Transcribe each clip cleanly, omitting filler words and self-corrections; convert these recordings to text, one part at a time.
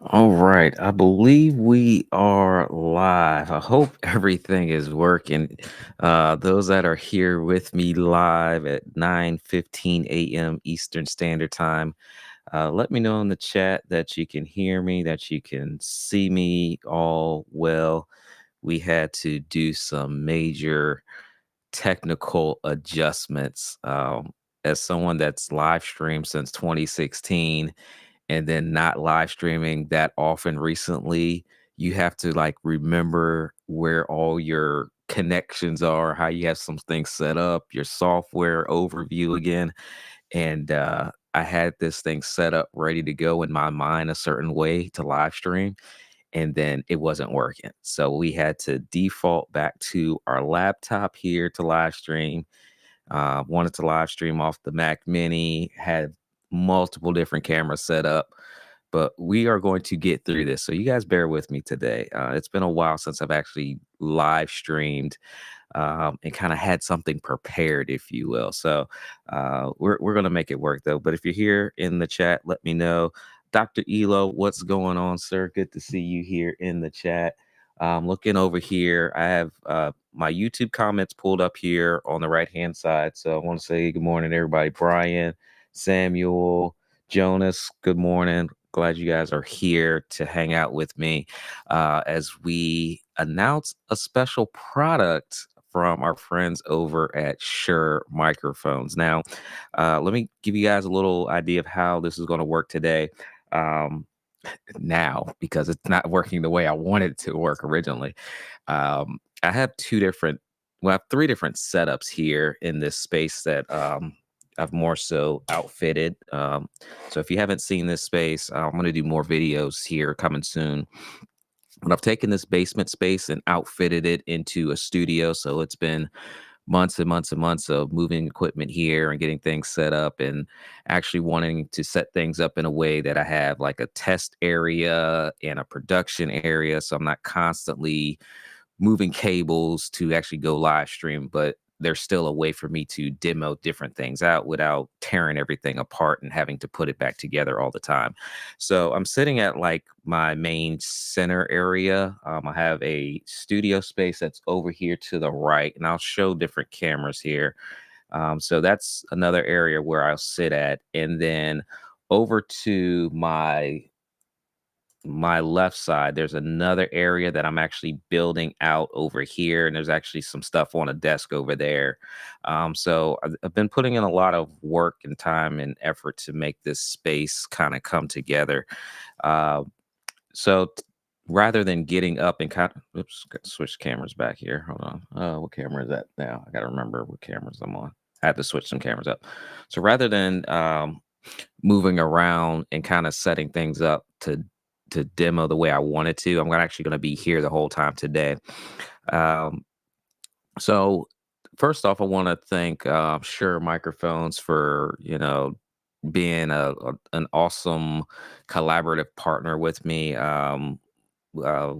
All right, I believe we are live. I hope everything is working. Those that are here with me live at 9:15 a.m. Eastern Standard Time, let me know in the chat that you can hear me, that you can see me all well. We had to do some major technical adjustments. As someone that's live streamed since 2016 and then not live streaming that often recently, you have to like remember where all your connections are, how you have some things set up, your software overview again. And I had this thing set up ready to go in my mind a certain way to live stream, and then it wasn't working. So we had to default back to our laptop here to live stream. Wanted to live stream off the Mac Mini, had multiple different cameras set up, but we are going to get through this. So you guys bear with me today. It's been a while since I've actually live streamed and kind of had something prepared, if you will. So we're gonna make it work though. But if you're here in the chat, let me know. Dr. Elo, what's going on, sir? Good to see you here in the chat. Looking over here, I have my YouTube comments pulled up here on the right hand side. So I want to say good morning, everybody. Brian, Samuel, Jonas, good morning. Glad you guys are here to hang out with me as we announce a special product from our friends over at Shure microphones. Now, let me give you guys a little idea of how this is going to work today. Um, Now, because it's not working the way I wanted it to work originally. I have I have three different setups here in this space that I've more so outfitted. So if you haven't seen this space, I'm going to do more videos here coming soon. But I've taken this basement space and outfitted it into a studio. So it's been months and months and months of moving equipment here and getting things set up and actually wanting to set things up in a way that I have like a test area and a production area. So I'm not constantly moving cables to actually go live stream, but there's still a way for me to demo different things out without tearing everything apart and having to put it back together all the time. So I'm sitting at like my main center area. I have a studio space that's over here to the right, and I'll show different cameras here. So that's another area where I'll sit at. And then over to my left side, there's another area that I'm actually building out over here, and there's actually some stuff on a desk over there. So I've been putting in a lot of work and time and effort to make this space kind of come together. Uh, so t- Rather than getting up and kind of, oops, got to switch cameras back here. Hold on. What camera is that now? I got to remember what cameras I'm on. I had to switch some cameras up. So rather than moving around and kind of setting things up to demo the way I wanted to, actually going to be here the whole time today. Um, so first off, I want to thank Shure Microphones for being an awesome collaborative partner with me.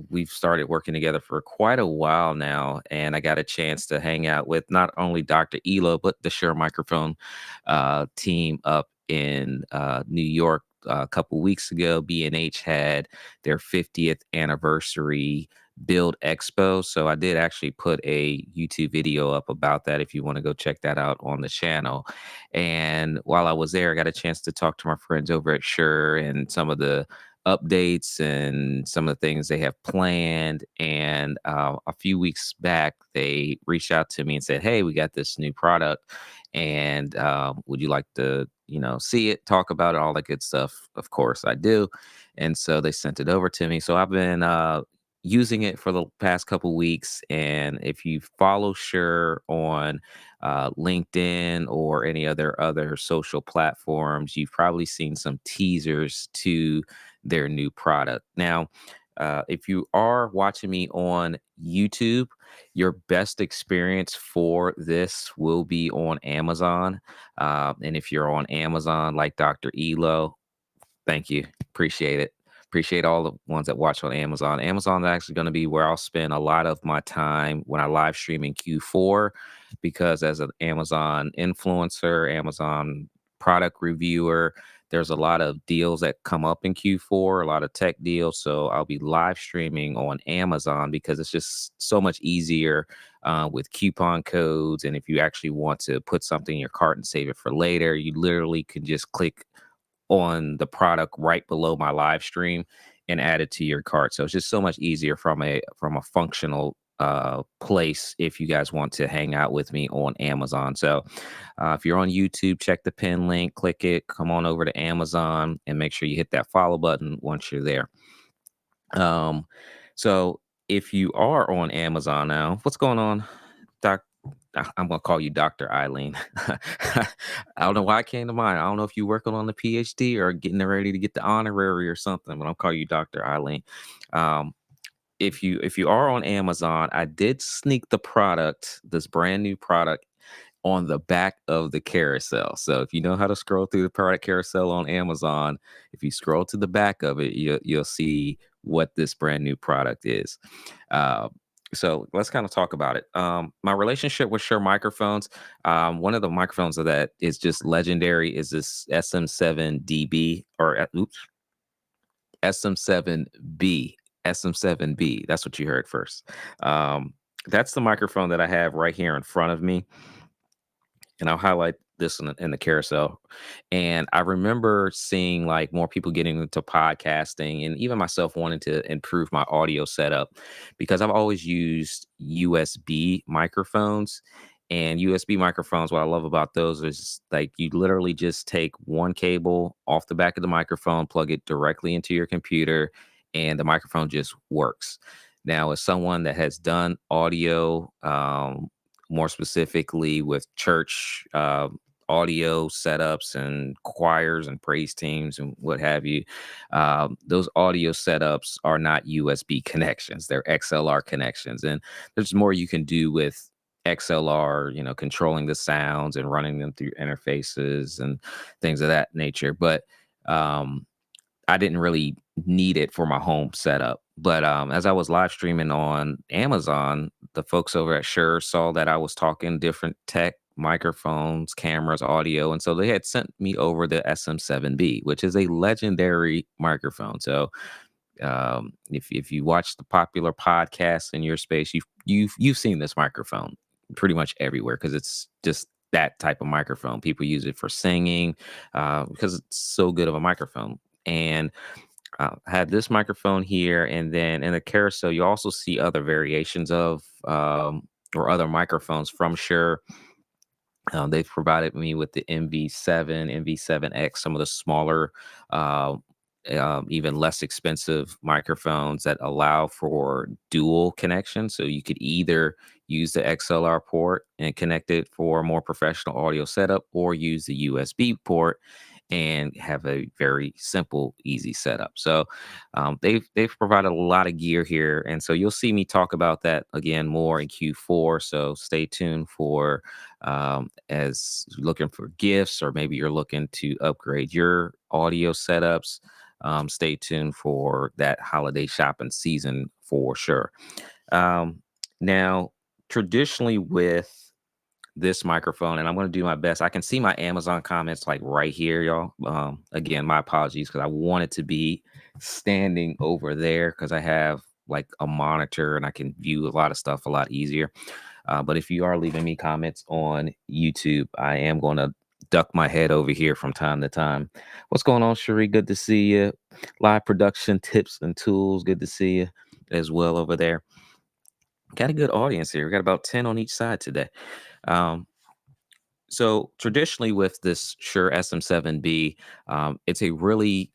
We've started working together for quite a while now, and I got a chance to hang out with not only Dr. Elo but the Shure Microphone team up in New York. A couple weeks ago, B&H had their 50th anniversary Build Expo. So I did actually put a YouTube video up about that if you want to go check that out on the channel. And while I was there, I got a chance to talk to my friends over at Shure and some of the updates and some of the things they have planned. And a few weeks back, they reached out to me and said, "Hey, we got this new product, and would you like to, see it, talk about it, all that good stuff?" Of course, I do. And so they sent it over to me. So I've been using it for the past couple weeks. And if you follow Shure on LinkedIn or any other social platforms, you've probably seen some teasers to their new product. Now, if you are watching me on YouTube, your best experience for this will be on Amazon. And if you're on Amazon, like Dr. Elo, thank you. Appreciate it. Appreciate all the ones that watch on Amazon. Amazon is actually going to be where I'll spend a lot of my time when I live stream in Q4, because as an Amazon influencer, Amazon product reviewer, there's a lot of deals that come up in Q4, a lot of tech deals. So I'll be live streaming on Amazon because it's just so much easier with coupon codes. And if you actually want to put something in your cart and save it for later, you literally can just click on the product right below my live stream and add it to your cart. So it's just so much easier from a functional place if you guys want to hang out with me on Amazon. So if you're on YouTube, check the pin link, click it, come on over to Amazon, and make sure you hit that follow button once you're there. Um, so if you are on Amazon now, what's going on, Doc? I'm gonna call you Dr. Eileen. I don't know why it came to mind. I don't know if you're working on the PhD or getting ready to get the honorary or something, but I'll call you Dr. Eileen. Um, if you are on Amazon, I did sneak the product, this brand new product, on the back of the carousel. So if you know how to scroll through the product carousel on Amazon, if you scroll to the back of it, you'll see what this brand new product is. Uh, so let's kind of talk about it. My relationship with Shure microphones, one of the microphones that is just legendary is this SM7db or oops, SM7B, SM7B. That's what you heard first. Um, that's the microphone that I have right here in front of me, and I'll highlight this in the carousel. And I remember seeing like more people getting into podcasting, and even myself wanting to improve my audio setup because I've always used USB microphones. And USB microphones, what I love about those is like you literally just take one cable off the back of the microphone, plug it directly into your computer, and the microphone just works. Now, as someone that has done audio, more specifically with church audio setups and choirs and praise teams and what have you. Those audio setups are not USB connections, they're XLR connections. And there's more you can do with XLR, controlling the sounds and running them through interfaces and things of that nature. But um, I didn't really need it for my home setup. But as I was live streaming on Amazon, the folks over at Shure saw that I was talking different tech, microphones, cameras, audio. And so they had sent me over the SM7B, which is a legendary microphone. So if you watch the popular podcasts in your space, you've seen this microphone pretty much everywhere because it's just that type of microphone. People use it for singing because it's so good of a microphone. And I had this microphone here, and then in the carousel, you also see other variations of or other microphones from Shure. They've provided me with the MV7, MV7X, some of the smaller, uh, even less expensive microphones that allow for dual connection. So you could either use the XLR port and connect it for a more professional audio setup, or use the USB port and have a very simple, easy setup. So they've provided a lot of gear here, and so you'll see me talk about that again more in Q4. So stay tuned for as you're looking for gifts, or maybe you're looking to upgrade your audio setups. Stay tuned for that holiday shopping season for sure. Um, Now, traditionally with this microphone, and I'm going to do my best. I can see my Amazon comments like right here, y'all. Again, my apologies because I wanted to be standing over there because I have like a monitor and I can view a lot of stuff a lot easier. But if you are leaving me comments on YouTube, I am going to duck my head over here from time to time. What's going on, Cherie? Good to see you. Live production tips and tools. Good to see you as well over there. Got a good audience here. We got about 10 on each side today. Um, so traditionally with this Shure SM7B, it's a really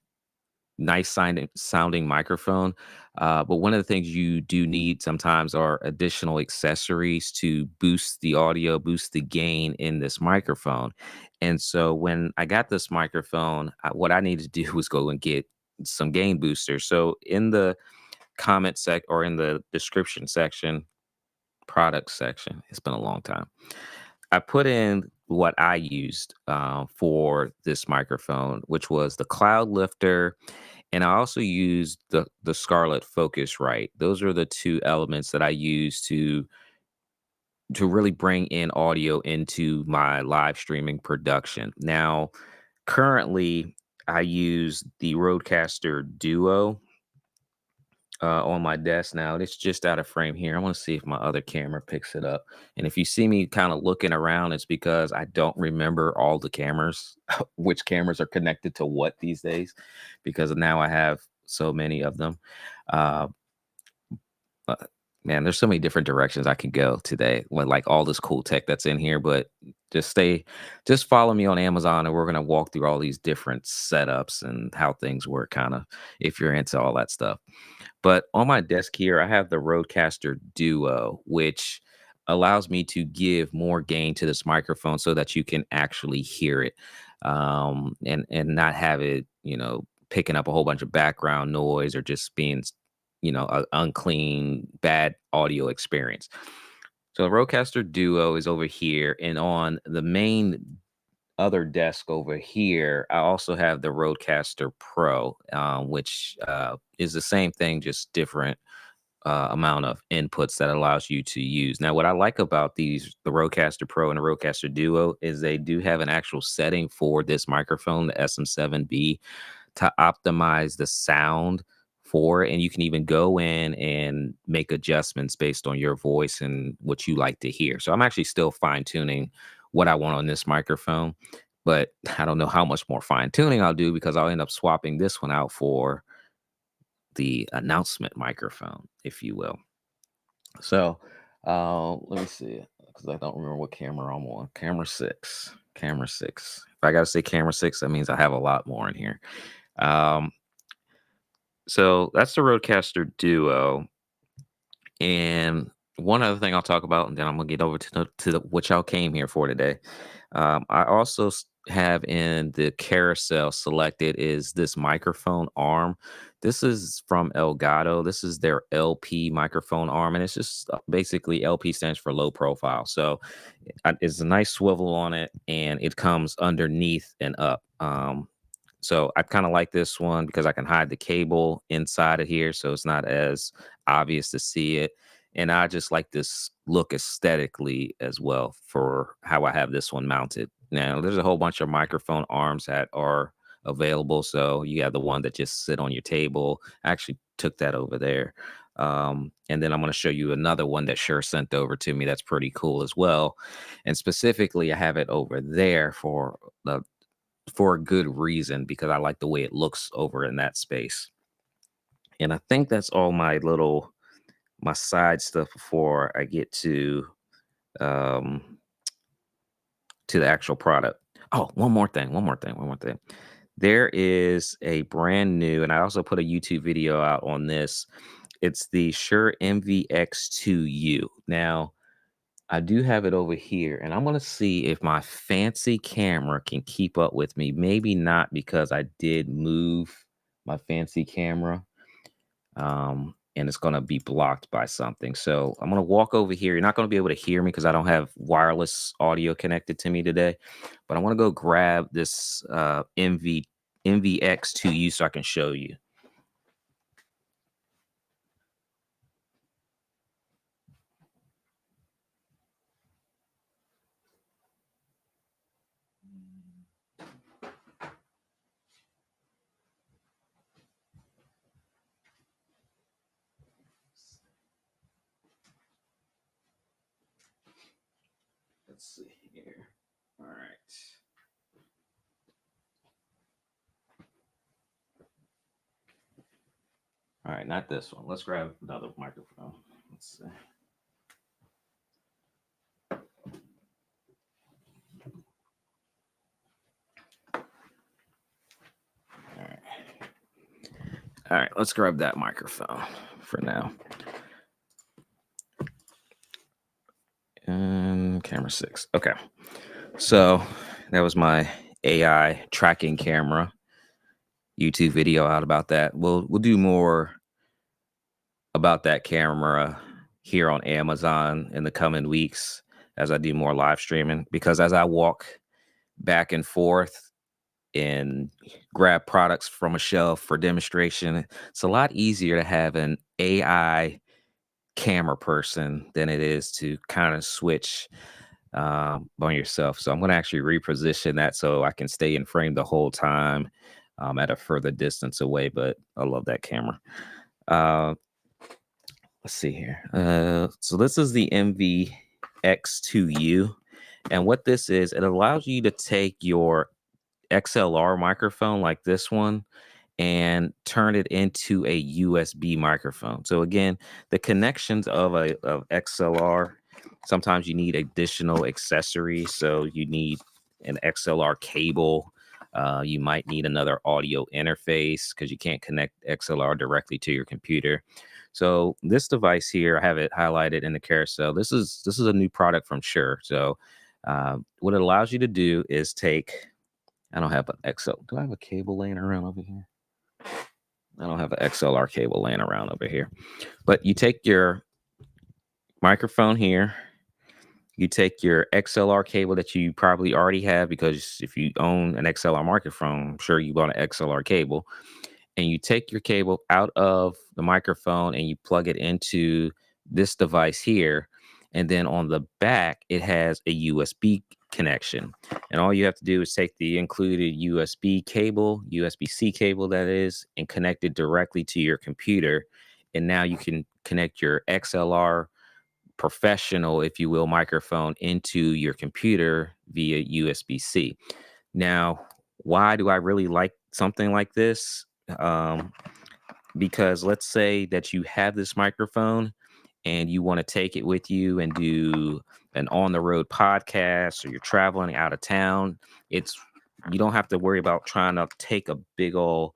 nice sounding microphone. But one of the things you do need sometimes are additional accessories to boost the audio, boost the gain in this microphone. And so when I got this microphone, what I needed to do was go and get some gain boosters. So in the comment sec or in the description section, product section, it's been a long time, I put in what I used for this microphone, which was the Cloud Lifter, and I also used the Scarlett Focusrite. Those are the two elements that I use to really bring in audio into my live streaming production. Now, currently, I use the Rodecaster Duo on my desk now. It's just out of frame here. I want to see if my other camera picks it up. And if you see me kind of looking around, it's because I don't remember all the cameras, which cameras are connected to what these days, because now I have so many of them. Uh, but man, there's so many different directions I could go today with like all this cool tech that's in here. But just stay, just follow me on Amazon, and we're gonna walk through all these different setups and how things work, kind of if you're into all that stuff. But on my desk here, I have the Rodecaster Duo, which allows me to give more gain to this microphone so that you can actually hear it, and not have it, picking up a whole bunch of background noise or just being, a unclean, bad audio experience. So the Rodecaster Duo is over here, and on the main other desk over here, I also have the Rodecaster Pro, which is the same thing, just different amount of inputs that allows you to use. Now, what I like about the Rodecaster Pro and the Rodecaster Duo, is they do have an actual setting for this microphone, the SM7B, to optimize the sound for it. And you can even go in and make adjustments based on your voice and what you like to hear. So I'm actually still fine tuning what I want on this microphone, but I don't know how much more fine tuning I'll do, because I'll end up swapping this one out for the announcement microphone, if you will. So let me see, because I don't remember what camera I'm on. Camera six. Camera six. If I got to say camera six, that means I have a lot more in here. Um, so that's the Rodecaster Duo. And one other thing I'll talk about, and then I'm gonna get over to what y'all came here for today. I also have in the carousel selected is this microphone arm. This is from Elgato. This is their LP microphone arm, and it's just basically, LP stands for low profile. So it's a nice swivel on it, and it comes underneath and up. So I kind of like this one because I can hide the cable inside of here, so it's not as obvious to see it. And I just like this look aesthetically as well for how I have this one mounted. Now, there's a whole bunch of microphone arms that are available. So you have the one that just sit on your table. I actually took that over there. And then I'm going to show you another one that Shure sent over to me that's pretty cool as well. And specifically, I have it over there for a good reason, because I like the way it looks over in that space. And I think that's all my side stuff before I get um to the actual product. Oh, one more thing. There is a brand new, and I also put a YouTube video out on this. It's the Shure MVX2U. Now, I do have it over here, and I'm gonna see if my fancy camera can keep up with me. Maybe not, because I did move my fancy camera, and it's gonna be blocked by something. So I'm gonna walk over here. You're not gonna be able to hear me because I don't have wireless audio connected to me today. But I want to go grab this MVX2U so I can show you. Let's see here. All right. All right, not this one. Let's grab another microphone. Let's see. All right. All right, let's grab that microphone for now. And camera six. Okay. So that was my AI tracking camera. YouTube video out about that. We'll do more about that camera here on Amazon in the coming weeks as I do more live streaming, because as I walk back and forth and grab products from a shelf for demonstration, it's a lot easier to have an AI camera person than it is to kind of switch on yourself. So I'm going to actually reposition that so I can stay in frame the whole time. at a further distance away, but I love that camera. Uh, let's see here. So this is the MVX2U. And what this is, it allows you to take your XLR microphone like this one and turn it into a USB microphone. So again, the connections of XLR, sometimes you need additional accessories. So you need an XLR cable. You might need another audio interface because you can't connect XLR directly to your computer. So this device here, I have it highlighted in the carousel. This is a new product from Shure. So what it allows you to do is take. I don't have an XL. Do I have a cable laying around over here? I don't have an XLR cable laying around over here. But you take your microphone here, you take your XLR cable that you probably already have, because if you own an XLR microphone, I'm sure you bought an XLR cable, and you take your cable out of the microphone and you plug it into this device here. And then on the back, it has a USB connection. And all you have to do is take the included USB cable, USB-C cable that is, and connect it directly to your computer. And now you can connect your XLR professional, if you will, microphone into your computer via USB-C. Now, why do I really like something like this? Because let's say that you have this microphone and you want to take it with you and do an on the road podcast, or you're traveling out of town. It's You don't have to worry about trying to take a big old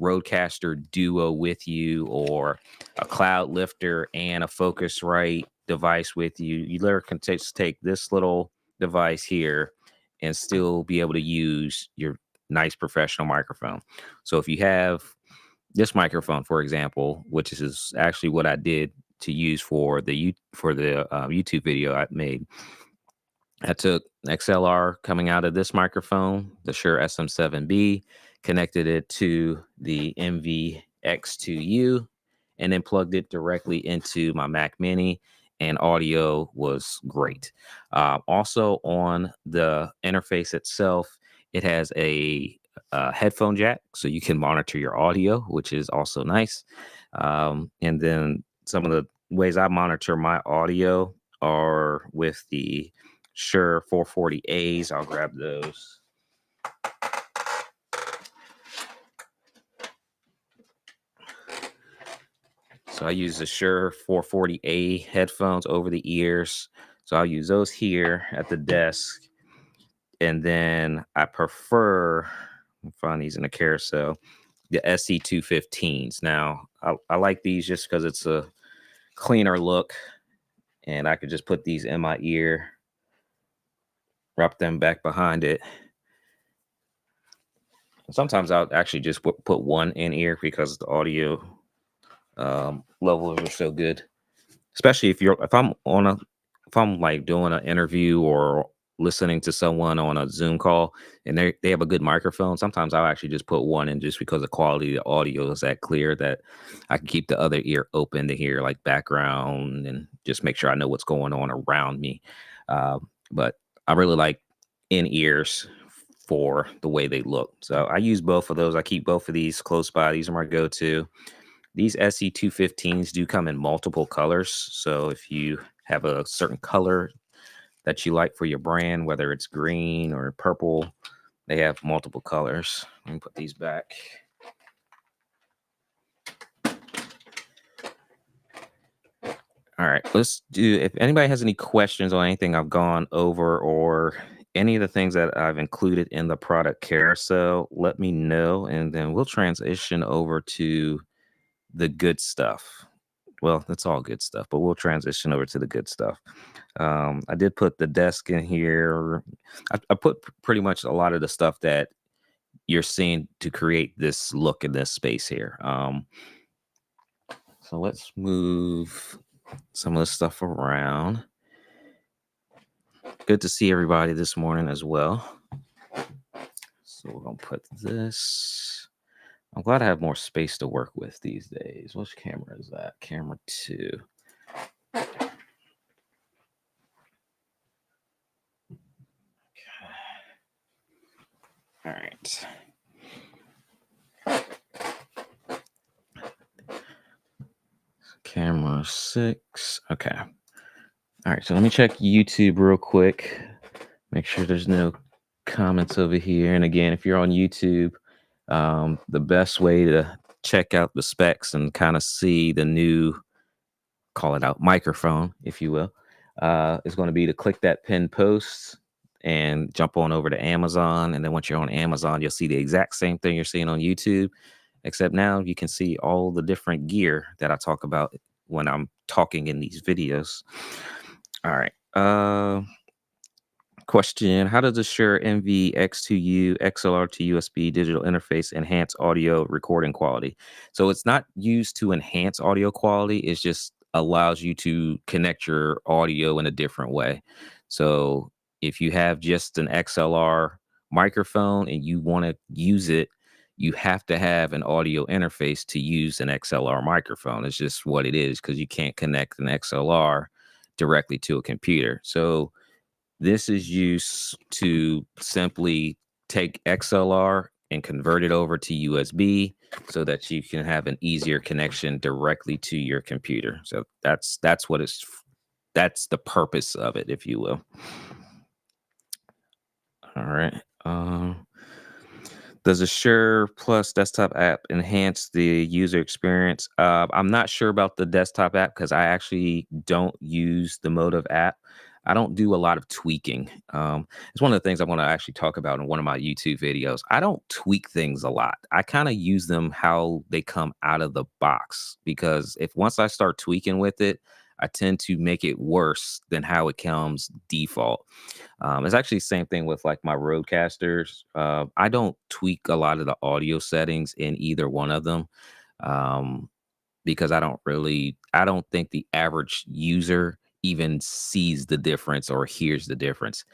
Roadcaster Duo with you, or a Cloud Lifter and a Focusrite device with you. You literally can just take this little device here and still be able to use your nice professional microphone. So if you have this microphone, for example, which is actually what I did to use for the YouTube video I made. I took XLR coming out of this microphone, the Shure SM7B, connected it to the MVX2U, and then plugged it directly into my Mac Mini, and audio was great. Also, on the interface itself, it has a headphone jack, so you can monitor your audio, which is also nice. And then some of the ways I monitor my audio are with the Shure 440As. I'll grab those. So I use the Shure 440A headphones over the ears. So I'll use those here at the desk. And then I prefer, I'll find these in the carousel, the SC215s. Now, I like these just because it's a cleaner look, and I could just put these in my ear, wrap them back behind it. Sometimes I'll actually just put one in ear because the audio levels are so good. Especially if I'm like doing an interview or listening to someone on a Zoom call and they have a good microphone. Sometimes I'll actually just put one in, just because the quality of the audio is that clear that I can keep the other ear open to hear like background and just make sure I know what's going on around me. But I really like in ears for the way they look. So I use both of those. I keep both of these close by. These are my go-to. These SC215s do come in multiple colors. So if you have a certain color that you like for your brand, whether it's green or purple, they have multiple colors. Let me put these back. All right, let's do, if anybody has any questions on anything I've gone over, or any of the things that I've included in the product carousel, let me know, and then we'll transition over to the good stuff. Well, that's all good stuff, but we'll transition over to the good stuff. I did put the desk in here. I put pretty much a lot of the stuff that you're seeing to create this look in this space here. So let's move some of the stuff around. Good to see everybody this morning as well. So we're going to put this. I'm glad I have more space to work with these days. Which camera is that? Camera 2. All right. 6. Okay. All right. So let me check YouTube real quick. Make sure there's no comments over here. And again, if you're on YouTube, the best way to check out the specs and kind of see the new, call it out, microphone, if you will, is going to be to click that pinned post and jump on over to Amazon. And then once you're on Amazon, you'll see the exact same thing you're seeing on YouTube, except now you can see all the different gear that I talk about when I'm talking in these videos. All right. Question: how does the Shure MV-X2U XLR to USB digital interface enhance audio recording quality? So it's not used to enhance audio quality, it just allows you to connect your audio in a different way. So if you have just an XLR microphone and you want to use it, you have to have an audio interface to use an XLR microphone. It's just what it is because you can't connect an XLR directly to a computer. So this is used to simply take XLR and convert it over to USB so that you can have an easier connection directly to your computer. So that's what it's that's the purpose of it, if you will. All right. Does the Shure Plus desktop app enhance the user experience? I'm not sure about the desktop app because I actually don't use the Motive app. I don't do a lot of tweaking. It's one of the things I want to actually talk about in one of my YouTube videos. I don't tweak things a lot. I kind of use them how they come out of the box because if once I start tweaking with it, I tend to make it worse than how it comes default. It's actually the same thing with like my roadcasters. I don't tweak a lot of the audio settings in either one of them um, because I don't think the average user even sees the difference or hears the difference.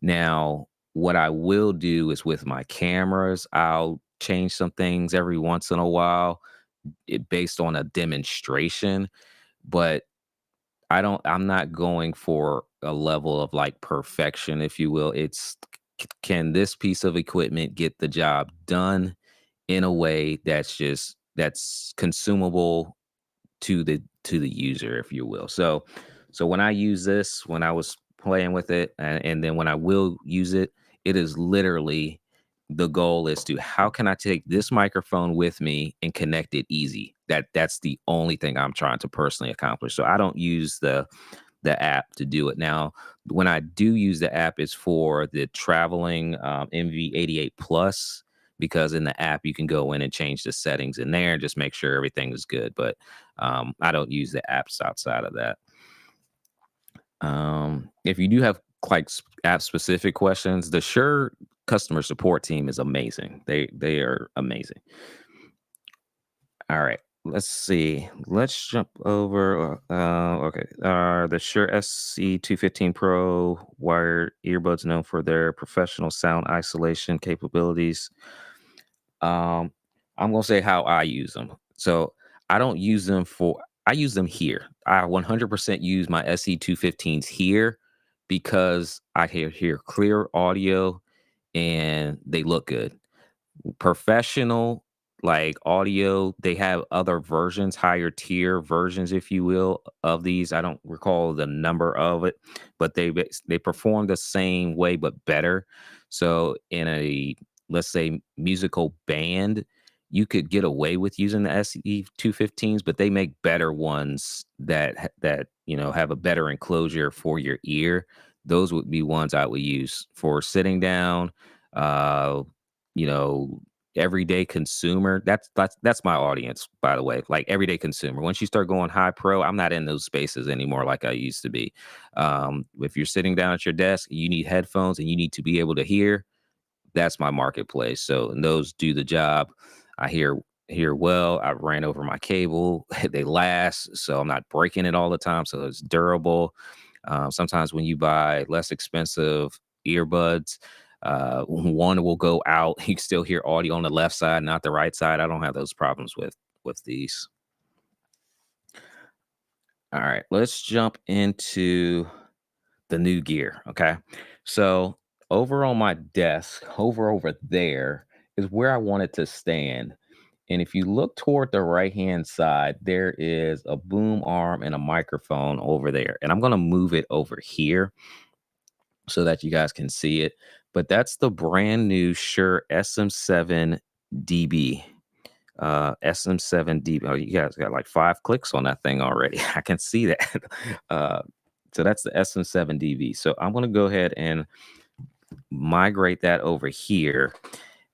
Now, what I will do is with my cameras, I'll change some things every once in a while based on a demonstration. But I'm not going for a level of like perfection, if you will. It's can this piece of equipment get the job done in a way that's consumable to the user, if you will. So when I use this, when I was playing with it, and then when I will use it, it is literally the goal is to how can I take this microphone with me and connect it easy. That's the only thing I'm trying to personally accomplish. So I don't use the app to do it. Now, when I do use the app, it's for the traveling MV88 Plus because in the app you can go in and change the settings in there and just make sure everything is good. But I don't use the apps outside of that. If you do have like app specific questions, the Shure customer support team is amazing. They are amazing. All right. Let's see. Let's jump over. Okay. The Shure SC215 Pro wired earbuds known for their professional sound isolation capabilities. Um, I'm gonna say how I use them. So I don't use them for. I use them here. I 100% use my SC215s here because I hear clear audio and they look good. Professional like audio, they have other versions, higher tier versions, if you will, of these. I don't recall the number of it, but they perform the same way but better. So in a, let's say, musical band, you could get away with using the SE 215s, but they make better ones that have a better enclosure for your ear. Those would be ones I would use for sitting down. uh you know Everyday consumer. That's my audience, by the way. Like everyday consumer. Once you start going high pro, I'm not in those spaces anymore like I used to be. If you're sitting down at your desk, you need headphones and you need to be able to hear. That's my marketplace. So and those do the job. I hear well. I ran over my cable. They last, so I'm not breaking it all the time. So it's durable. Sometimes when you buy less expensive earbuds, one will go out. You can still hear audio on the left side, not the right side. I don't have those problems with these. All right, let's jump into the new gear. Okay, so over on my desk, over there is where I want it to stand. And if you look toward the right-hand side, there is a boom arm and a microphone over there. And I'm going to move it over here so that you guys can see it. But that's the brand new Shure SM7db. SM7db. Oh, you guys got like 5 clicks on that thing already. I can see that. uh, so that's the SM7db. So I'm going to go ahead and migrate that over here.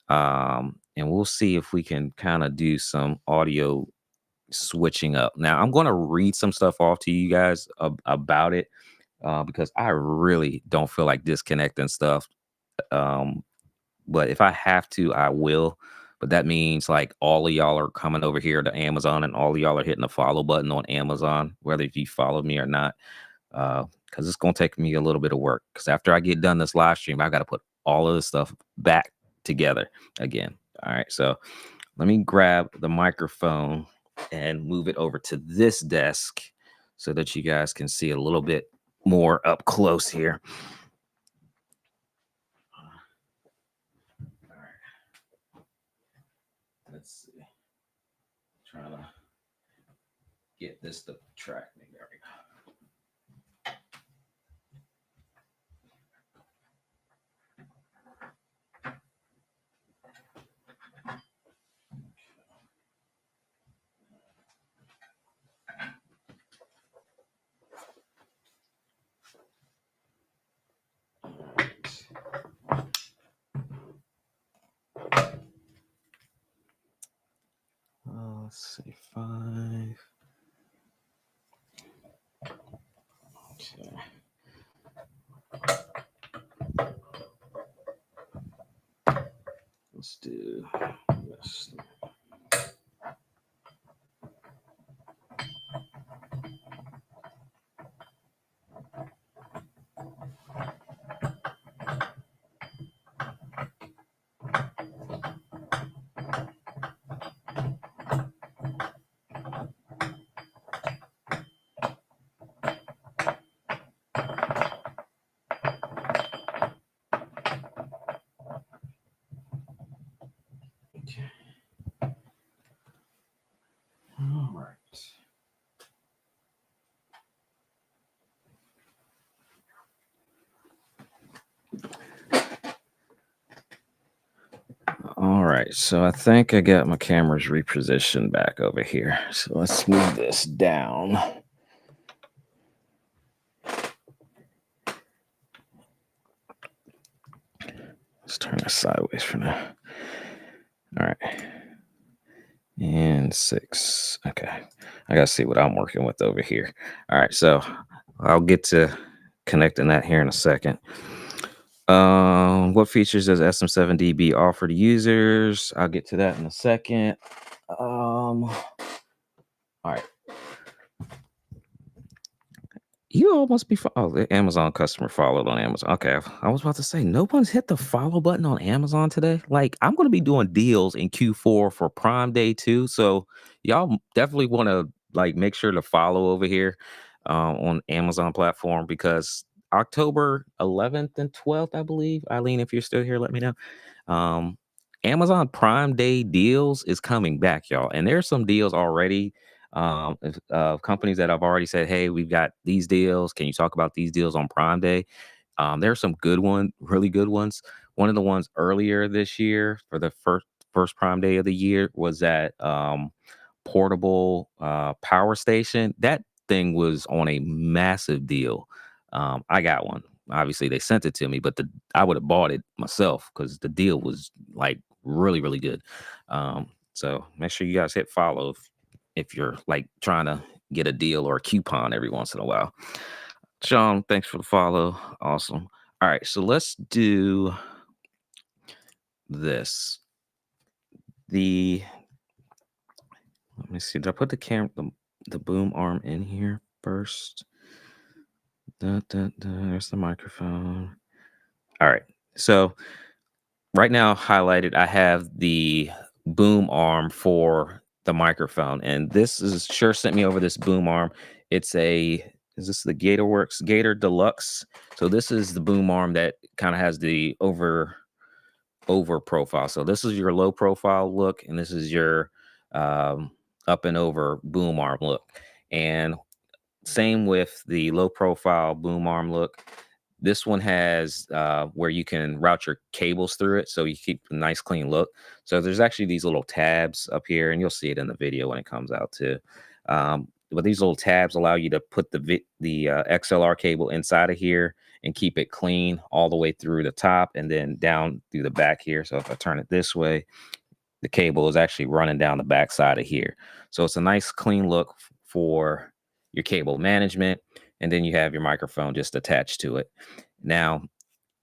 And we'll see if we can kind of do some audio switching up. Now, I'm going to read some stuff off to you guys about it because I really don't feel like disconnecting stuff. Um, but if I have to, I will. But that means like all of y'all are coming over here to Amazon and all of y'all are hitting the follow button on Amazon, whether if you follow me or not, because it's going to take me a little bit of work. Because after I get done this live stream, I got to put all of this stuff back together again. All right. So let me grab the microphone and move it over to this desk so that you guys can see a little bit more up close here. All right. Let's see. Trying to get this to track me. There we go. Let's see, 5. Okay. Let's do this. Okay. All right. All right, so I think I got my cameras repositioned back over here. So let's move this down. Let's turn this sideways for now. All right. And 6. Okay. I got to see what I'm working with over here. All right, so I'll get to connecting that here in a second. What features does SM7db offer to users? I'll get to that in a second. All right. You all must be the Amazon customer followed on Amazon. Okay, I was about to say no one's hit the follow button on Amazon today. Like I'm going to be doing deals in Q4 for Prime Day too, so y'all definitely want to like make sure to follow over here on Amazon platform because October 11th and 12th, I believe. Eileen, if you're still here, let me know. Um, Amazon Prime Day deals is coming back, y'all, and there's some deals already companies that I've already said, hey, we've got these deals. Can you talk about these deals on Prime Day? There are some good ones, really good ones. One of the ones earlier this year for the first Prime Day of the year was that portable power station. That thing was on a massive deal. I got one. Obviously, they sent it to me, but I would have bought it myself because the deal was like really, really good. So make sure you guys hit follow if you're like trying to get a deal or a coupon every once in a while. Sean, thanks for the follow. Awesome. All right, so let's do this. Let me see. Did I put the boom arm in here first? There's the microphone. All right. So right now highlighted, I have the boom arm for the microphone, and this is Shure sent me over this boom arm. Is this the Gator Deluxe? So this is the boom arm that kind of has the over profile. So this is your low profile look, and this is your um, up and over boom arm look. And same with the low profile boom arm look. This one has where you can route your cables through it, so you keep a nice clean look. So there's actually these little tabs up here, and you'll see it in the video when it comes out too. But these little tabs allow you to put the XLR cable inside of here and keep it clean all the way through the top and then down through the back here. So if I turn it this way, the cable is actually running down the back side of here. So it's a nice clean look for your cable management. And then you have your microphone just attached to it. Now,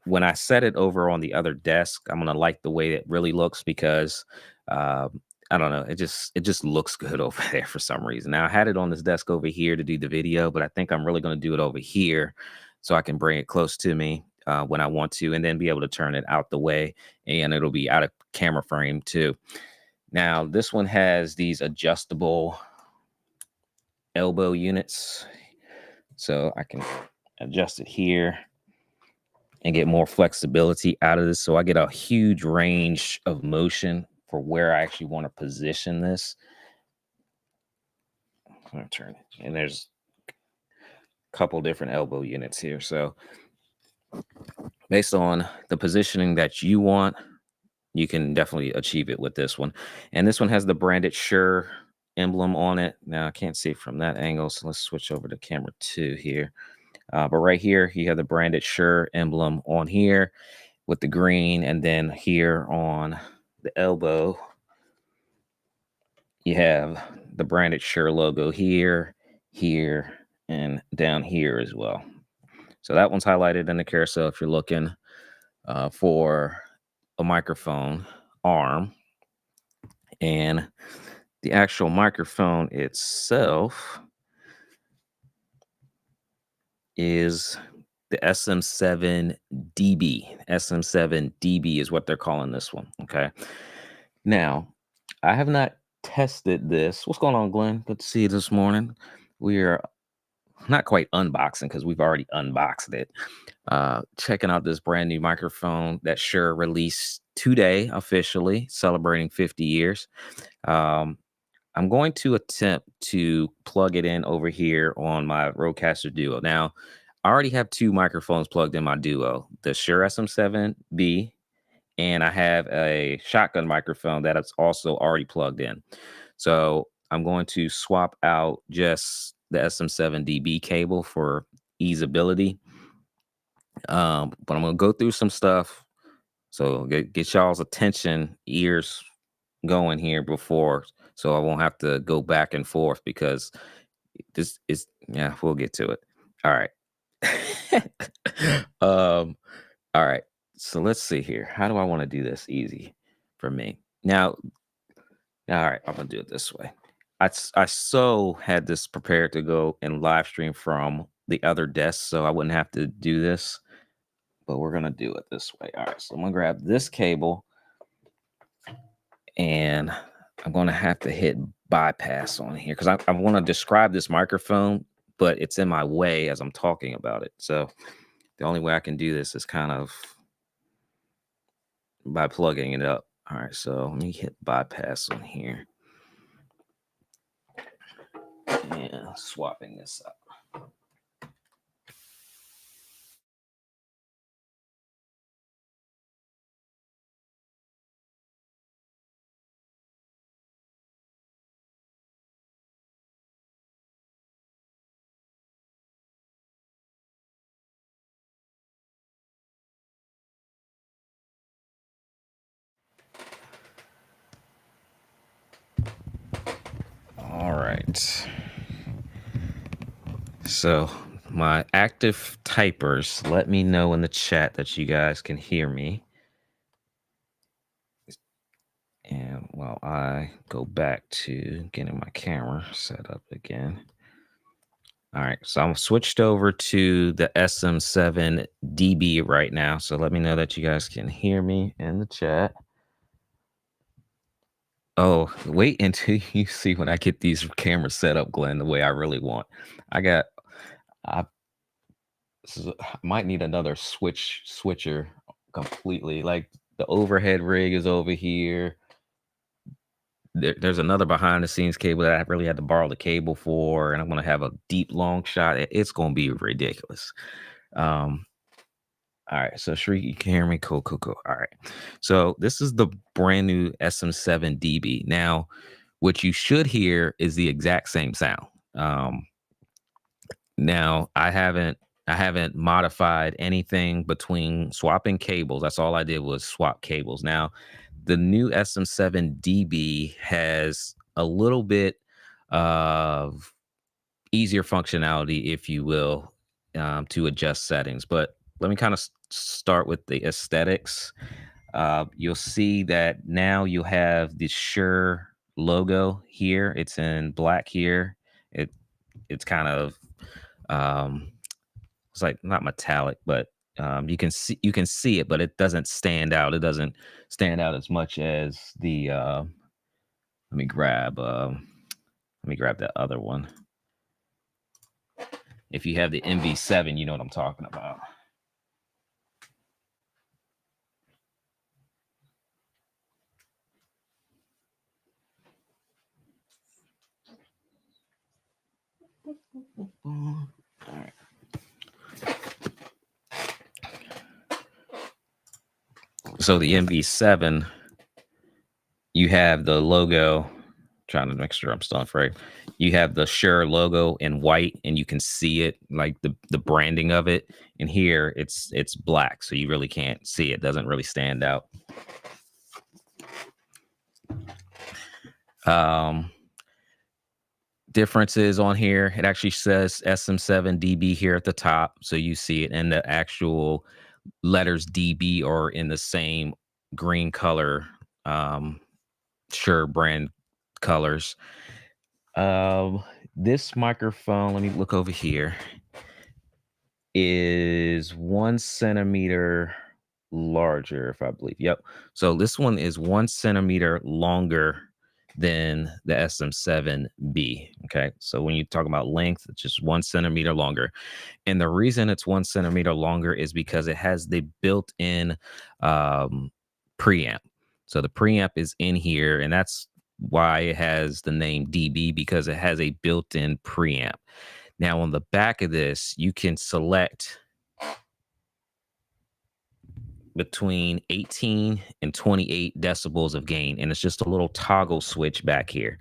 when I set it over on the other desk, I'm gonna like the way it really looks because I don't know, it just looks good over there for some reason. Now I had it on this desk over here to do the video, but I think I'm really gonna do it over here so I can bring it close to me when I want to, and then be able to turn it out the way, and it'll be out of camera frame too. Now this one has these adjustable elbow units, so I can adjust it here and get more flexibility out of this. So I get a huge range of motion for where I actually want to position this. I'm gonna turn it, and there's a couple different elbow units here. So based on the positioning that you want, you can definitely achieve it with this one. And this one has the branded Shure emblem on it. Now I can't see it from that angle, so let's switch over to camera 2 here. But right here, you have the branded Shure emblem on here with the green, and then here on the elbow, you have the branded Shure logo here, here, and down here as well. So that one's highlighted in the carousel if you're looking for a microphone arm. And the actual microphone itself is the SM7db. SM7db is what they're calling this one. Okay. Now, I have not tested this. What's going on, Glenn? Good to see you this morning. We are not quite unboxing because we've already unboxed it. Checking out this brand new microphone that Shure released today, officially celebrating 50 years. Um, I'm going to attempt to plug it in over here on my Rodecaster Duo. Now, I already have two microphones plugged in my Duo, the Shure SM7B, and I have a shotgun microphone that is also already plugged in. So I'm going to swap out just the SM7dB cable for easeability. But I'm going to go through some stuff. So get y'all's attention, ears going here before, so I won't have to go back and forth because this is, yeah, we'll get to it. All right. um, all right. So let's see here. How do I want to do this easy for me? Now, all right, I'm gonna do it this way. I so had this prepared to go and live stream from the other desk, so I wouldn't have to do this. But we're gonna do it this way. All right, so I'm gonna grab this cable, and I'm gonna have to hit bypass on here because I want to describe this microphone, but it's in my way as I'm talking about it. So the only way I can do this is kind of by plugging it up. All right, so let me hit bypass on here. Yeah, swapping this up. All right. So my active typers, let me know in the chat that you guys can hear me. And while I go back to getting my camera set up again. All right, so I'm switched over to the SM7dB right now. So let me know that you guys can hear me in the chat. Oh, wait until you see when I get these cameras set up, Glenn, the way I really want. I might need another switcher completely. Like the overhead rig is over here. there's another behind the scenes cable that I really had to borrow the cable for, and I'm gonna have a deep long shot. It's gonna be ridiculous. Um, all right, so Shri, you can hear me? Cool, cool, cool. All right. So this is the brand new SM7db. Now, what you should hear is the exact same sound. Now I haven't modified anything between swapping cables. That's all I did was swap cables. Now, the new SM7db has a little bit of easier functionality, if you will, to adjust settings. But let me kind of start with the aesthetics. You'll see that now you have the Shure logo here. It's in black here. It's kind of um, it's like not metallic, but you can see it, but it doesn't stand out. It doesn't stand out as much as the. Let me grab. Let me grab that other one. If you have the MV7, you know what I'm talking about. All right. So the MV7, you have the logo. Trying to make sure I'm still on frame. You have the Shure logo in white, and you can see it, like the branding of it. And here it's black, so you really can't see it. Doesn't really stand out. Um, Differences on here. It actually says SM7db here at the top, so you see it, and the actual letters DB are in the same green color, um, Shure brand colors. This microphone, let me look over here, is 1 centimeter larger, if I believe. Yep. So this one is 1 centimeter longer than the SM7B. Okay. So when you talk about length, it's just 1 centimeter longer. And the reason it's 1 centimeter longer is because it has the built-in um, preamp. So the preamp is in here, and that's why it has the name DB, because it has a built-in preamp. Now, on the back of this, you can select between 18 and 28 decibels of gain, and it's just a little toggle switch back here.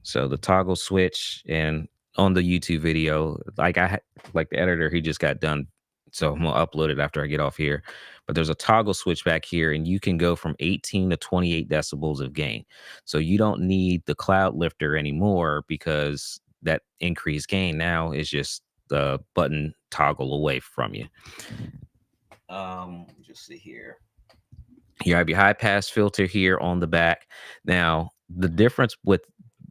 So the toggle switch, and on the YouTube video, like the editor, he just got done. So I'm gonna upload it after I get off here. But there's a toggle switch back here, and you can go from 18 to 28 decibels of gain. So you don't need the cloud lifter anymore, because that increased gain now is just the button toggle away from you. Just see here. You have your high pass filter here on the back. Now, the difference with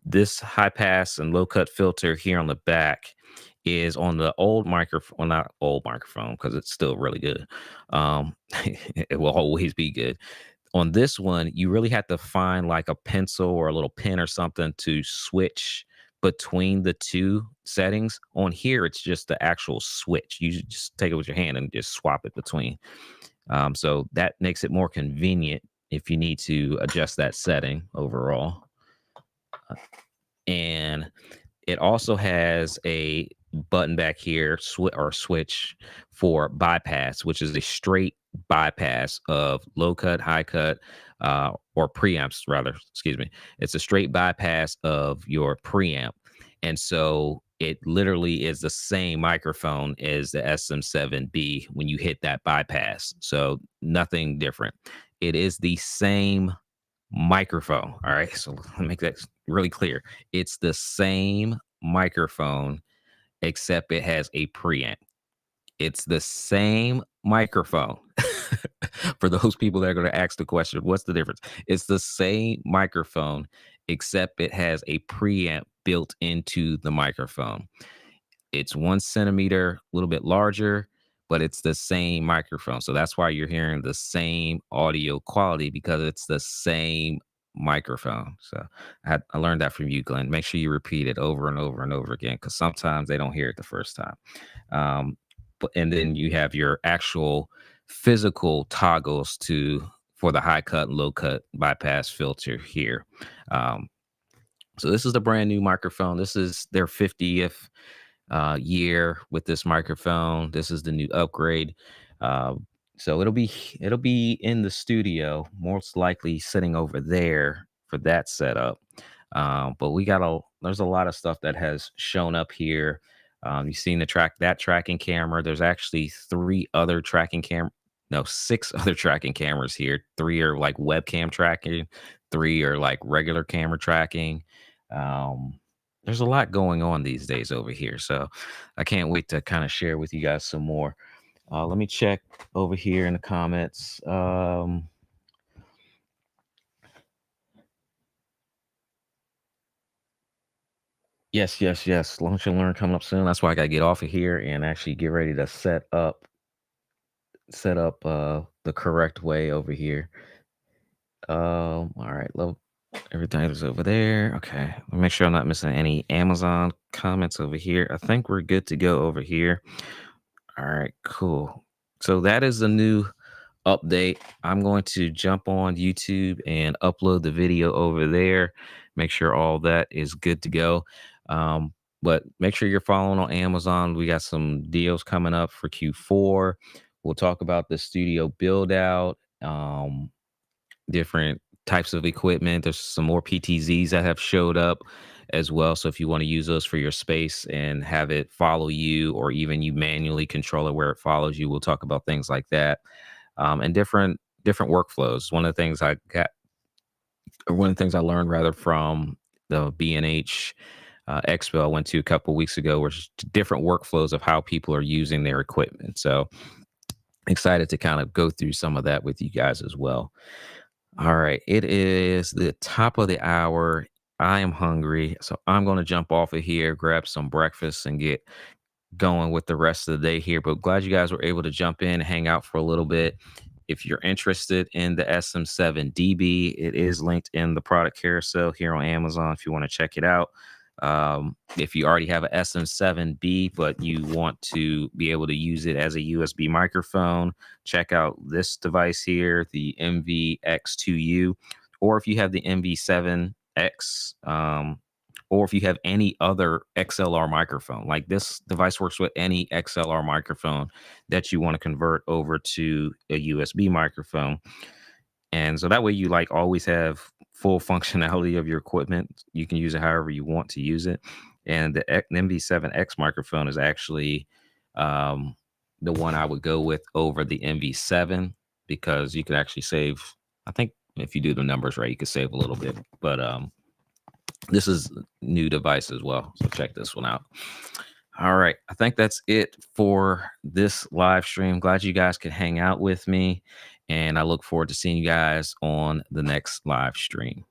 this high pass and low cut filter here on the back is on the old microphone, well, not old microphone, because it's still really good. It will always be good. On this one, you really have to find like a pencil or a little pen or something to switch between the two settings. On here, it's just the actual switch. You just take it with your hand and just swap it between. So that makes it more convenient if you need to adjust that setting overall. And it also has a button back here, switch for bypass, which is a straight bypass of low cut, high cut, or preamps, rather. Excuse me. It's a straight bypass of your preamp. And so it literally is the same microphone as the SM7B when you hit that bypass. So nothing different. It is the same microphone. All right. So let me make that really clear. It's the same microphone, except it has a preamp. It's the same microphone. For those people that are going to ask the question, what's the difference? It's the same microphone, except it has a preamp built into the microphone. It's 1 centimeter, a little bit larger, but it's the same microphone. So that's why you're hearing the same audio quality, because it's the same microphone. So I learned that from you, Glenn. Make sure you repeat it over and over and over again, because sometimes they don't hear it the first time. But and then you have your actual physical toggles to for the high cut and low cut bypass filter here. Um, so this is the brand new microphone. This is their 50th year with this microphone. This is the new upgrade. Uh, so it'll be in the studio, most likely sitting over there for that setup. But there's a lot of stuff that has shown up here. You've seen that tracking camera. There's actually six other tracking cameras here. Three are like webcam tracking, three are like regular camera tracking. Um, there's a lot going on these days over here. So I can't wait to kind of share with you guys some more. Let me check over here in the comments. Yes, yes, yes. Launch and learn coming up soon. That's why I gotta get off of here and actually get ready to set up the correct way over here. All right, love everything is over there. Okay. Let me make sure I'm not missing any Amazon comments over here. I think we're good to go over here. All right, cool. So that is the new update. I'm going to jump on YouTube and upload the video over there. Make sure all that is good to go. But make sure you're following on Amazon. We got some deals coming up for Q4. We'll talk about the studio build out, different types of equipment. There's some more PTZs that have showed up as well. So if you want to use those for your space and have it follow you, or even you manually control it where it follows you, we'll talk about things like that, and different workflows. One of the things I learned rather from the B&H expo I went to a couple weeks ago was different workflows of how people are using their equipment. So excited to kind of go through some of that with you guys as well. All right, it is the top of the hour. I am hungry, so I'm going to jump off of here, grab some breakfast, and get going with the rest of the day here. But glad you guys were able to jump in and hang out for a little bit. If you're interested in the SM7db, it is linked in the product carousel here on Amazon if you want to check it out. If you already have a SM7B, but you want to be able to use it as a USB microphone, check out this device here, the MVX2U, or if you have the MV7X, or if you have any other XLR microphone. Like, this device works with any XLR microphone that you want to convert over to a USB microphone. And so that way you like always have full functionality of your equipment. You can use it however you want to use it. And the MV7X microphone is actually the one I would go with over the MV7, because you could actually save, I think if you do the numbers right, you could save a little bit. But this is a new device as well. So check this one out. All right. I think that's it for this live stream. Glad you guys could hang out with me. And I look forward to seeing you guys on the next live stream.